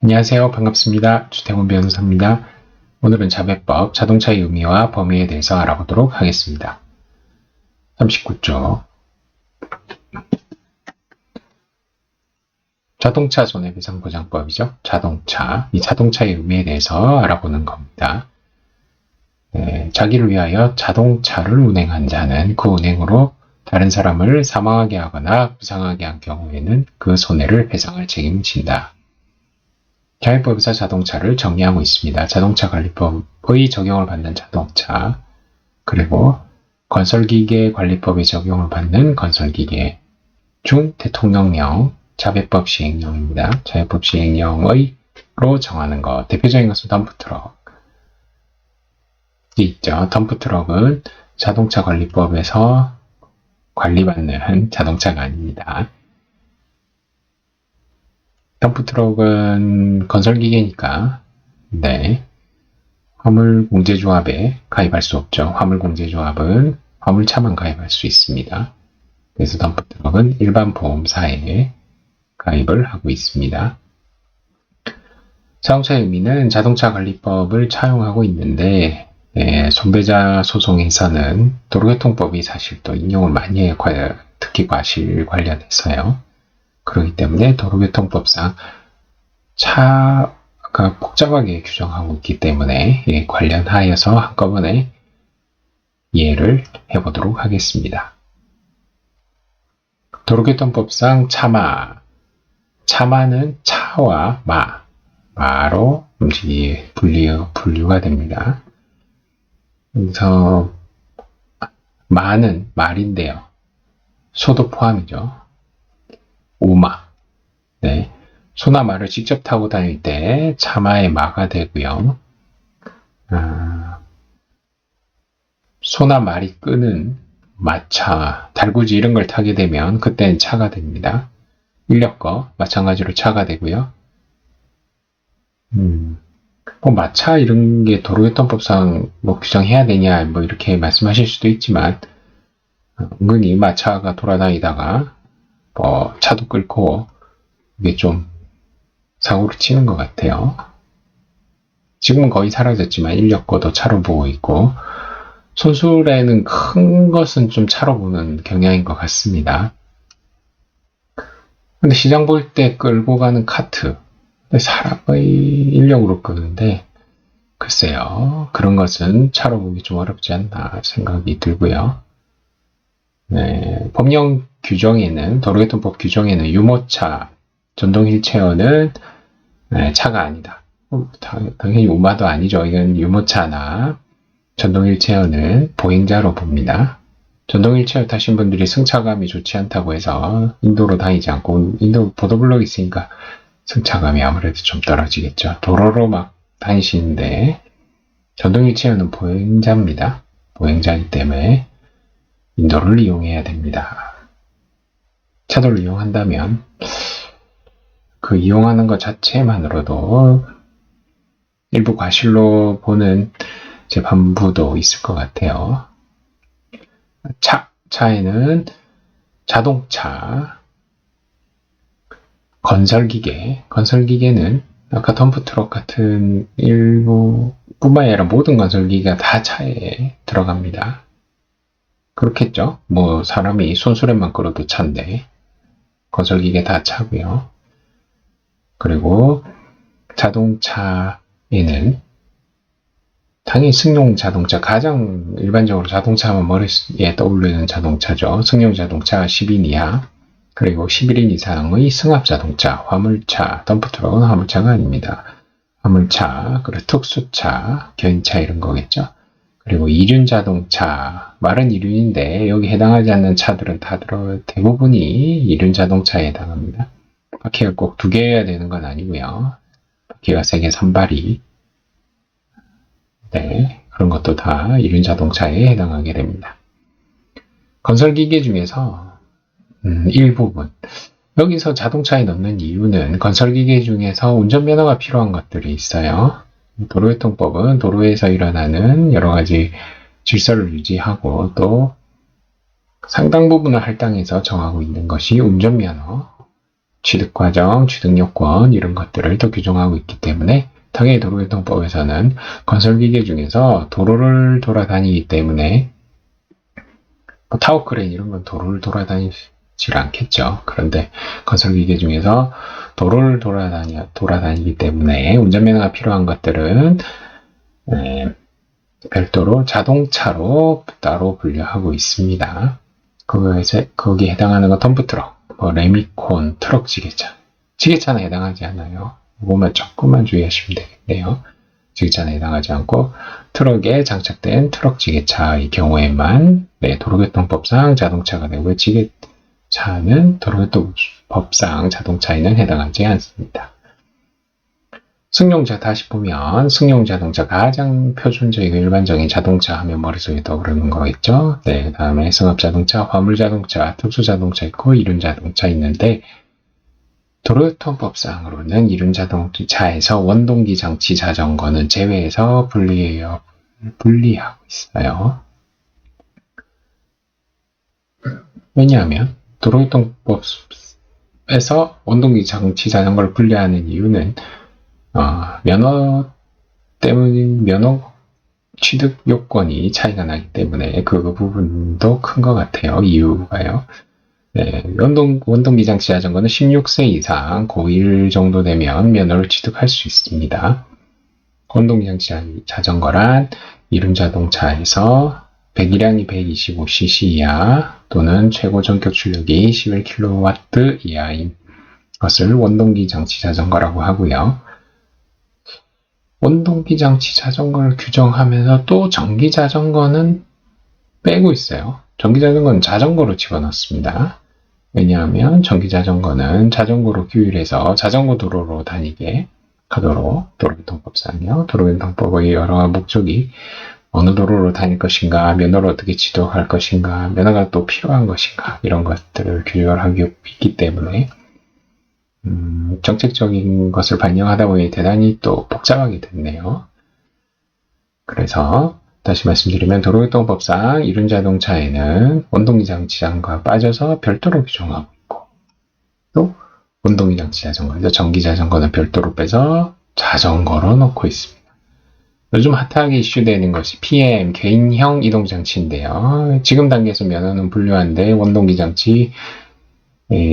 안녕하세요. 반갑습니다. 주태곤 변호사입니다. 오늘은 자배법, 자동차의 의미와 범위에 대해서 알아보도록 하겠습니다. 39조 자동차 손해배상보장법이죠. 자동차, 이 자동차의 의미에 대해서 알아보는 겁니다. 자기를 위하여 자동차를 운행한 자는 그 운행으로 다른 사람을 사망하게 하거나 부상하게 한 경우에는 그 손해를 배상할 책임을 진다. 자회법에서 자동차를 정의하고 있습니다. 자동차관리법의 적용을 받는 자동차, 그리고 건설기계관리법의 적용을 받는 건설기계 중 대통령령, 자배법 시행령입니다. 자배법 시행령의로 정하는 것, 대표적인 것은 덤프트럭 있죠. 덤프트럭은 자동차관리법에서 관리받는 자동차가 아닙니다. 덤프트럭은 건설기계니까 화물공제조합에 가입할 수 없죠. 화물공제조합은 화물차만 가입할 수 있습니다. 그래서 덤프트럭은 일반 보험사에 가입을 하고 있습니다. 자동차의 의미는 자동차관리법을 차용하고 있는데 손배자 소송에서는 도로교통법이 사실 또 인용을 많이 해요. 특히 과실 관련해서요. 그렇기 때문에 도로교통법상 차가 복잡하게 규정하고 있기 때문에 관련하여서 한꺼번에 이해를 해보도록 하겠습니다. 도로교통법상 차마는 차와 마로 분류가 됩니다. 그래서 마는 말인데요. 소도 포함이죠. 오마. 소나 말을 직접 타고 다닐 때 차마의 마가 되고요. 소나 말이 끄는 마차, 달구지 이런 걸 타게 되면 그때는 차가 됩니다. 인력거 마찬가지로 차가 되고요. 마차 이런 게 도로교통법상 규정해야 되냐 이렇게 말씀하실 수도 있지만 은근히 마차가 돌아다니다가 차도 끌고 이게 좀 사고를 치는 것 같아요. 지금은 거의 사라졌지만 인력거도 차로 보고 있고 손술에는 큰 것은 좀 차로 보는 경향인 것 같습니다. 근데 시장 볼 때 끌고 가는 카트, 사람의 인력으로 끄는데 글쎄요, 그런 것은 차로 보기 좀 어렵지 않나 생각이 들고요. 법령 규정에는, 도로교통법 규정에는 유모차, 전동 휠체어는 차가 아니다. 당연히 우마도 아니죠. 이건 유모차나 전동 휠체어는 보행자로 봅니다. 전동 휠체어 타신 분들이 승차감이 좋지 않다고 해서 인도로 다니지 않고, 인도 보도블록이 있으니까 승차감이 아무래도 좀 떨어지겠죠. 도로로 막 다니시는데 전동 휠체어는 보행자입니다. 보행자이기 때문에 인도를 이용해야 됩니다. 차도를 이용한다면 그 이용하는 것 자체만으로도 일부 과실로 보는 재판부도 있을 것 같아요. 차에는 자동차, 건설기계는 아까 덤프트럭 같은 일부뿐만 아니라 모든 건설기계가 다 차에 들어갑니다. 그렇겠죠? 사람이 손수레만 끌어도 차인데 건설기계 다 차고요. 그리고 자동차에는 당연히 승용 자동차, 가장 일반적으로 자동차 하면 머릿속에 떠오르는 자동차죠. 승용 자동차 10인 이하, 그리고 11인 이상의 승합 자동차, 화물차, 덤프트럭은 화물차가 아닙니다. 화물차, 그리고 특수차, 견인차 이런 거겠죠. 그리고 이륜 자동차, 말은 이륜인데 여기 해당하지 않는 차들은 대부분이 이륜 자동차에 해당합니다. 바퀴가 꼭 2개여야 되는 건 아니고요. 바퀴가 3개, 3발이 그런 것도 다 이륜 자동차에 해당하게 됩니다. 건설기계 중에서 일부분, 여기서 자동차에 넣는 이유는 건설기계 중에서 운전면허가 필요한 것들이 있어요. 도로교통법은 도로에서 일어나는 여러 가지 질서를 유지하고 또 상당 부분을 할당해서 정하고 있는 것이 운전면허, 취득과정, 취득요건 이런 것들을 또 규정하고 있기 때문에 당연히 도로교통법에서는 건설기계 중에서 도로를 돌아다니기 때문에 뭐 타워크레인 이런 건 도로를 돌아다니질 않겠죠. 그런데 건설기계 중에서 도로를 돌아다니기 때문에 운전면허가 필요한 것들은 별도로 자동차로 따로 분류하고 있습니다. 거기에 해당하는 건 덤프트럭, 뭐 레미콘, 트럭 지게차. 지게차는 해당하지 않아요. 이것만 조금만 주의하시면 되겠네요. 지게차는 해당하지 않고 트럭에 장착된 트럭 지게차의 경우에만 도로교통법상 자동차가 되고 지게차는 도로교통법상 자동차에는 해당하지 않습니다. 승용차 다시 보면 승용자동차 가장 표준적이고 일반적인 자동차 하면 머릿속에 떠오르는 거겠죠. 네, 다음에 승합자동차, 화물자동차, 특수자동차 있고 이륜자동차 있는데 도로교통법상으로는 이륜자동차에서 원동기 장치 자전거는 제외해서 분리하고 있어요. 왜냐하면 도로교통법에서 원동기 장치 자전거를 분리하는 이유는 면허 취득 요건이 차이가 나기 때문에 그 부분도 큰 것 같아요. 이유가요. 네, 원동기 장치 자전거는 16세 이상 고1 정도 되면 면허를 취득할 수 있습니다. 원동기 장치 자전거란 이륜자동차에서 배기량이 125cc 이하 또는 최고 전격 출력이 11kW 이하인 것을 원동기 장치 자전거라고 하고요. 원동기 장치 자전거를 규정하면서 또 전기 자전거는 빼고 있어요. 전기 자전거는 자전거로 집어넣습니다. 왜냐하면 전기 자전거는 자전거로 규율해서 자전거 도로로 다니게 하도록 도로교통법상이요. 도로교통법의 여러 목적이 어느 도로로 다닐 것인가, 면허를 어떻게 취득할 것인가, 면허가 또 필요한 것인가 이런 것들을 규율하기 있기 때문에 정책적인 것을 반영하다 보니 대단히 또 복잡하게 됐네요. 그래서 다시 말씀드리면 도로교통법상 이륜자동차에는 원동기 장치 자전거가 빠져서 별도로 규정하고 있고 또 원동기 장치 자전거에서 전기 자전거는 별도로 빼서 자전거로 넣고 있습니다. 요즘 핫하게 이슈되는 것이 PM, 개인형 이동장치인데요. 지금 단계에서 면허는 분류한데 원동기 장치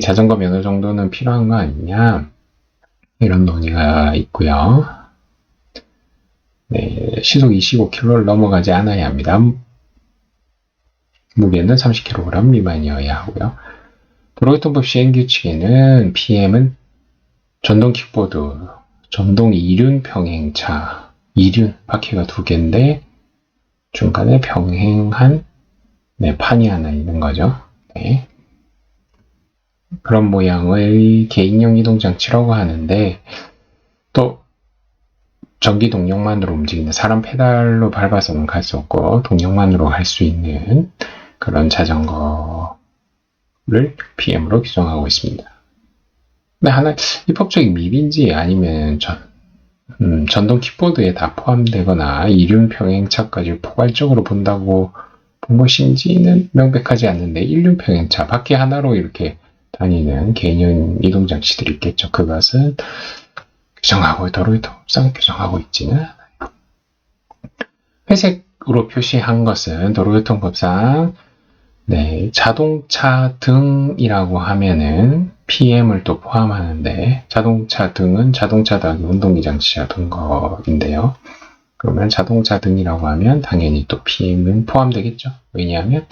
자전거 면허 정도는 필요한 거 아니냐 이런 논의가 있고요. 네, 시속 25km를 넘어가지 않아야 합니다. 무게는 30kg 미만이어야 하고요. 도로교통법 시행규칙에는 PM은 전동 킥보드, 전동 이륜 평행차, 이륜 바퀴가 2개인데 중간에 평행한 판이 하나 있는 거죠. 네. 그런 모양의 개인형 이동장치라고 하는데 또 전기 동력만으로 움직이는 사람 페달로 밟아서는 갈 수 없고 동력만으로 갈 수 있는 그런 자전거를 PM으로 규정하고 있습니다. 근데 하나 입법적인 미비인지 아니면 전동 킥보드에 다 포함되거나 이륜 평행차까지 포괄적으로 본다고 본 것인지는 명백하지 않는데 일륜 평행차 바퀴 하나로 이렇게 다니는 개인형 이동장치들이 있겠죠. 그것은 규정하고 도로교통법상 규정하고 있지는 않아요. 회색으로 표시한 것은 도로교통법상 자동차 등이라고 하면은 PM을 또 포함하는데 자동차 등은 자동차 더하기 원동기 장치 자전거인데요. 그러면 자동차 등이라고 하면 당연히 또 PM은 포함되겠죠. 왜냐하면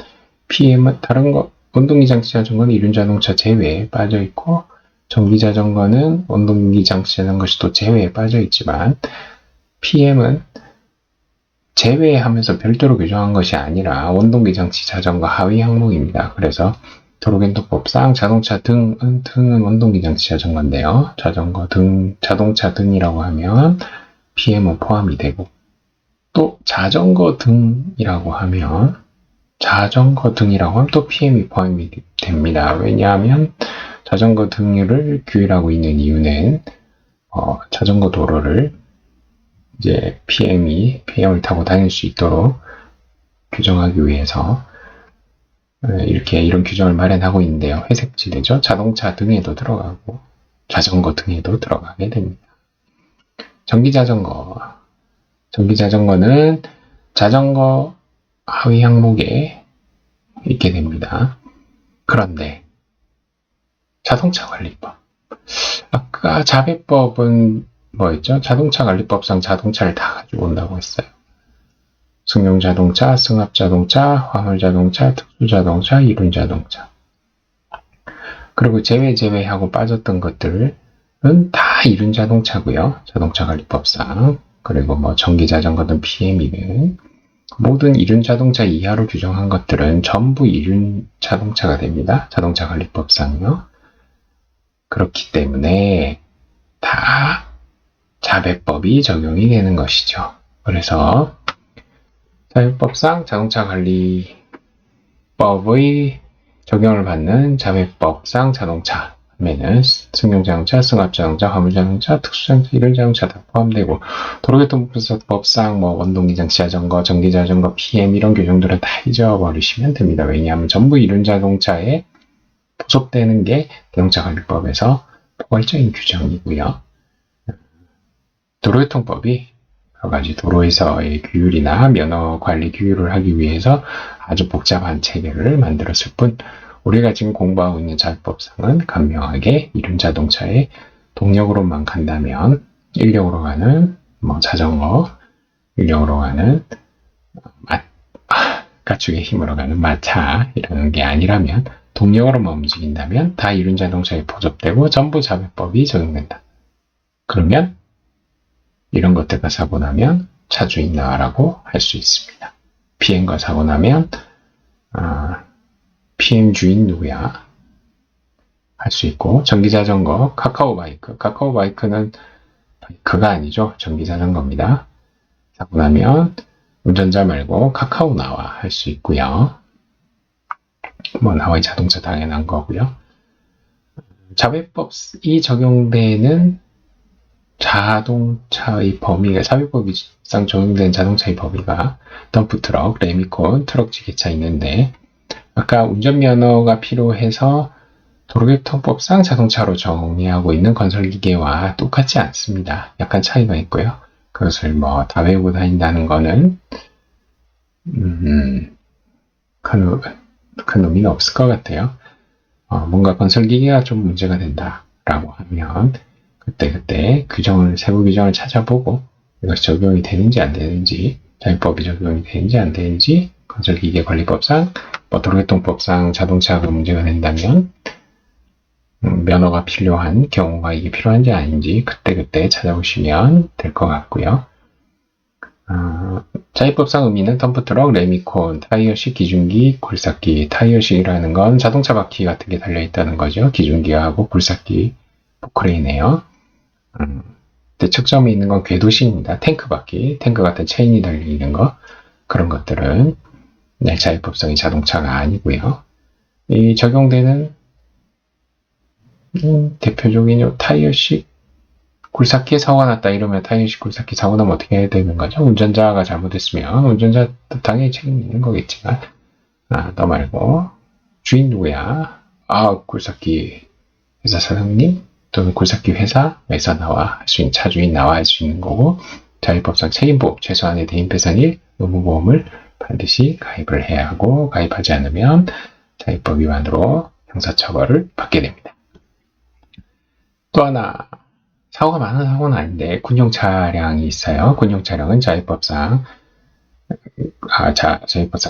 PM은 다른 거 원동기 장치 자전거는 이륜자동차 제외에 빠져 있고 전기 자전거는 원동기 장치 자전거시 또 제외에 빠져 있지만 PM은 제외하면서 별도로 규정한 것이 아니라 원동기 장치 자전거 하위 항목입니다. 그래서 도로교통법상 자동차 등은 원동기 장치 자전거인데요. 자동차 등이라고 하면 PM은 포함이 되고 또 자전거 등이라고 하면 또 PM이 포함이 됩니다. 왜냐하면 자전거 등을 규율하고 있는 이유는 자전거 도로를 이제 PM을 타고 다닐 수 있도록 규정하기 위해서 이런 규정을 마련하고 있는데요. 회색지대죠. 자동차 등에도 들어가고 자전거 등에도 들어가게 됩니다. 전기자전거. 전기자전거는 자전거 하위 항목에 있게 됩니다. 그런데 자동차 관리법. 아까 자배법은 뭐였죠? 자동차 관리법상 자동차를 다 가지고 온다고 했어요. 승용자동차, 승합자동차, 화물자동차, 특수자동차, 이륜자동차. 그리고 제외하고 빠졌던 것들은 다 이륜자동차고요. 자동차관리법상. 그리고 뭐 전기자전거든 PM이든 모든 이륜자동차 이하로 규정한 것들은 전부 이륜자동차가 됩니다. 자동차관리법상요. 그렇기 때문에 다 자배법이 적용이 되는 것이죠. 그래서 자배법상 자동차관리법의 적용을 받는 자배법상 자동차 하면은 승용자동차, 승합자동차, 화물자동차, 특수자동차, 이륜자동차 다 포함되고 도로교통법상 뭐 원동기장, 지하자전거, 전기자전거, PM 이런 규정들은 다 잊어버리시면 됩니다. 왜냐하면 전부 이륜자동차에 부속되는 게 자동차관리법에서 포괄적인 규정이고요. 도로교통법이 여러 가지 도로에서의 규율이나 면허 관리 규율을 하기 위해서 아주 복잡한 체계를 만들었을 뿐 우리가 지금 공부하고 있는 자율법상은 간명하게 이륜자동차의 동력으로만 간다면 인력으로 가는 뭐 자전거, 인력으로 가는 가축의 힘으로 가는 마차 이런 게 아니라면 동력으로만 움직인다면 다 이륜자동차에 포섭되고 전부 자배법이 적용된다. 그러면 이런 것들과 사고 나면 차주인 나라고 할 수 있습니다. PM과 사고 나면 PM 주인 누구야? 할 수 있고 전기자전거, 카카오바이크는 바이크가 아니죠. 전기자전거입니다. 사고 나면 운전자 말고 카카오 나와 할 수 있고요. 뭐 나와의 자동차 당연한 거고요. 자배법이 적용되는 자동차의 범위가 사회법상 적용된 자동차의 범위가 덤프트럭, 레미콘, 트럭 지게차 있는데 아까 운전면허가 필요해서 도로교통법상 자동차로 정의하고 있는 건설기계와 똑같지 않습니다. 약간 차이가 있고요. 그것을 뭐 다 외우고 다닌다는 거는 큰 의미가 없을 것 같아요. 뭔가 건설기계가 좀 문제가 된다라고 하면 그때 세부 규정을 찾아보고 이것이 적용이 되는지 안 되는지 자율법이 적용이 되는지 안 되는지 건설기계 관리법상 도로교통법상 자동차가 문제가 된다면 면허가 필요한 경우가 이게 필요한지 아닌지 그때 찾아보시면 될 것 같고요. 자율법상 의미는 덤프트럭, 레미콘, 타이어식, 기준기, 굴삭기. 타이어식이라는 건 자동차 바퀴 같은 게 달려있다는 거죠. 기준기하고 굴삭기, 포크레인이에요. 대척점이 있는 건 궤도식입니다. 탱크 바퀴, 탱크 같은 체인이 달려있는 거 그런 것들은 자율법상의 자동차가 아니고요. 이 적용되는 대표적인 타이어식 굴삭기에 사고가 났다 이러면 타이어식 굴삭기 사고 나면 어떻게 해야 되는 거죠? 운전자가 잘못했으면 운전자 당연히 책임이 있는 거겠지만 너 말고 주인 누구야? 굴삭기 회사 사장님 또는 굴삭기 회사에서 나와 할 수 있는 차주인 나와 할 수 있는 거고 자율법상 책임보험 최소한의 대인배상 1 의무보험을 반드시 가입을 해야 하고 가입하지 않으면 자율법 위반으로 형사처벌을 받게 됩니다. 또 하나 사고가 많은 사고는 아닌데 군용 차량이 있어요. 군용 차량은 자율법상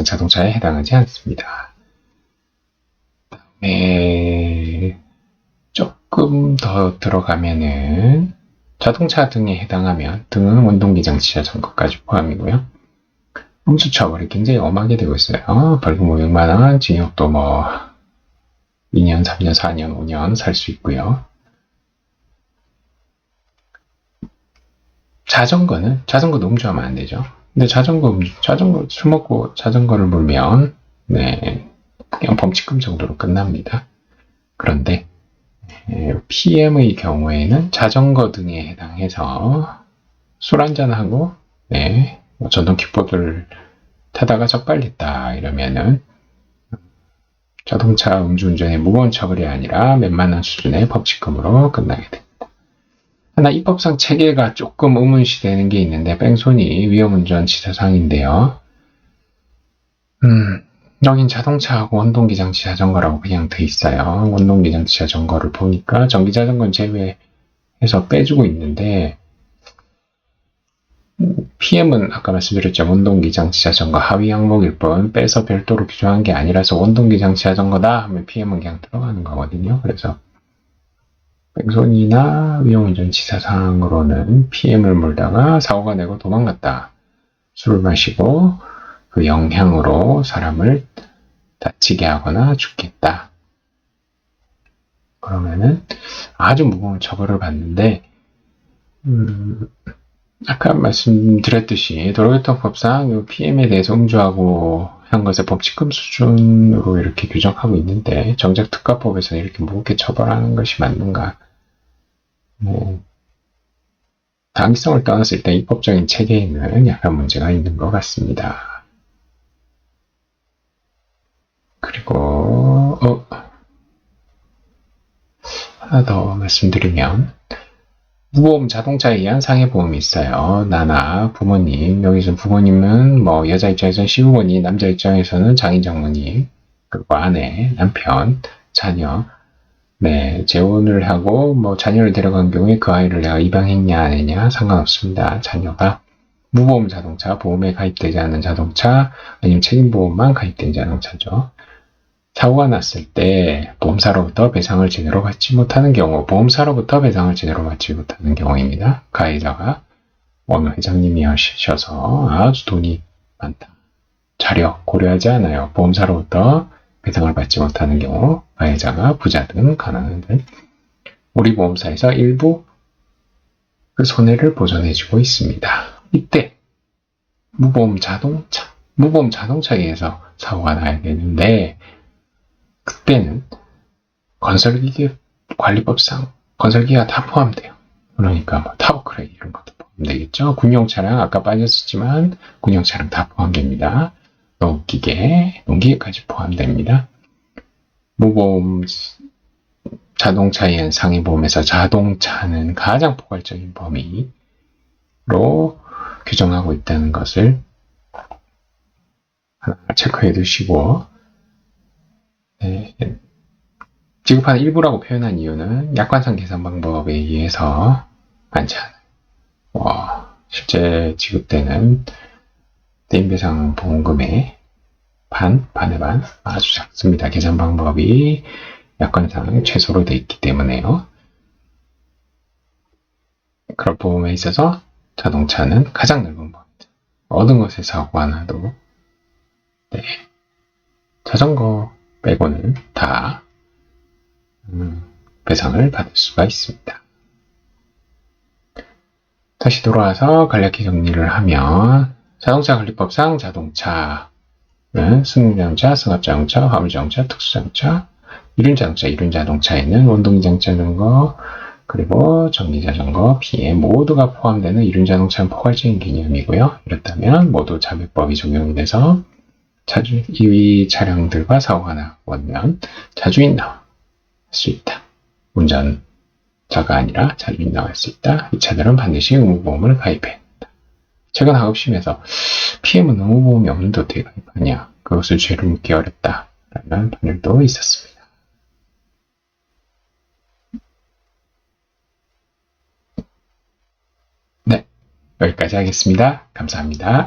자동차에 해당하지 않습니다. 조금 더 들어가면은 자동차 등에 해당하면 등은 원동기장 지하자전거까지 포함이고요. 흠수처벌이 굉장히 엄하게 되고 있어요. 벌금 500만원, 징역도 2년, 3년, 4년, 5년 살 수 있고요. 자전거 음주하면 안 되죠. 근데 자전거 술 먹고 자전거를 몰면 그냥 범칙금 정도로 끝납니다. 그런데 PM의 경우에는 자전거 등에 해당해서 술 한잔하고 전동 킥보드를 타다가 적발됐다 이러면은 자동차 음주운전의 무거운 처벌이 아니라 몇만원 수준의 법칙금으로 끝나게 됩니다. 하나 입법상 체계가 조금 의문시되는 게 있는데 뺑소니 위험운전 치사상인데요. 여긴 자동차하고 원동기장치 자전거라고 그냥 돼 있어요. 원동기장치 자전거를 보니까 전기자전거는 제외해서 빼주고 있는데 PM은 아까 말씀드렸죠. 원동기장치 자전거 하위 항목일 뿐 빼서 별도로 규정한 게 아니라서 원동기장치 자전거다 하면 PM은 그냥 들어가는 거거든요. 그래서 뺑소니나 위험운전 치사상으로는 PM을 몰다가 사고가 내고 도망갔다. 술을 마시고 그 영향으로 사람을 다치게 하거나 죽겠다. 그러면은 아주 무거운 처벌을 받는데 아까 말씀드렸듯이 도로교통법상 PM에 대해서 음주하고 한 것을 법칙금 수준으로 이렇게 규정하고 있는데 정작 특가법에서는 이렇게 무겁게 처벌하는 것이 맞는가? 당위성을 떠나서 일단 입법적인 체계에는 약간 문제가 있는 것 같습니다. 그리고 하나 더 말씀드리면 무보험 자동차에 의한 상해보험이 있어요. 나나 부모님, 여기서 부모님은 뭐 여자 입장에서는 시부모님, 남자 입장에서는 장인 장모님, 그리고 아내, 남편, 자녀, 네, 재혼을 하고 뭐 자녀를 데려간 경우에 그 아이를 내가 입양했냐 안 했냐 상관없습니다. 자녀가 무보험 자동차, 보험에 가입되지 않은 자동차, 아니면 책임보험만 가입된 자동차죠. 사고가 났을 때 보험사로부터 배상을 제대로 받지 못하는 경우, 보험사로부터 배상을 제대로 받지 못하는 경우입니다. 가해자가 어느 회장님이 하셔서 아주 돈이 많다. 자력 고려하지 않아요. 보험사로부터 배상을 받지 못하는 경우, 가해자가 부자든 가난하든 우리 보험사에서 일부 그 손해를 보전해주고 있습니다. 이때 무보험 자동차에 의해서 사고가 나야 되는데 그때는 건설기계 관리법상 건설기가 다 포함돼요. 그러니까 뭐 타워크레인 이런 것도 포함되겠죠. 군용차량 아까 빠졌었지만 군용차량 다 포함됩니다. 농기계까지 포함됩니다. 무보험 자동차에 의한 상해보험에서 자동차는 가장 포괄적인 범위로 규정하고 있다는 것을 하나 체크해 두시고 네, 지급하는 일부라고 표현한 이유는 약관상 계산 방법에 의해서 많지 않아요. 실제 지급되는 대인배상 보험금의 반의 반 아주 작습니다. 계산 방법이 약관상 최소로 되어 있기 때문에요. 그런 보험에 있어서 자동차는 가장 넓은 범위입니다. 얻은 것에 사고가 나도 네, 자전거 빼고는 다 배상을 받을 수가 있습니다. 다시 돌아와서 간략히 정리를 하면 자동차 관리법상 자동차는 승용자동차, 승합자동차, 화물자동차, 특수자동차, 이륜자동차에는 원동기장자전거, 그리고 전기자전거, PM 모두가 포함되는 이륜자동차는 포괄적인 개념이고요. 이렇다면 모두 자매법이 적용이 돼서 이 차량들과 사고가 나면 자주인 나올 수 있다. 운전자가 아니라 자주인 나올 수 있다. 이 차들은 반드시 의무보험을 가입해야 한다. 최근 학업심에서 PM은 의무보험이 없는데 어떻게 가입하냐. 그것을 죄를 묻기 어렵다라는 판결도 있었습니다. 네, 여기까지 하겠습니다. 감사합니다.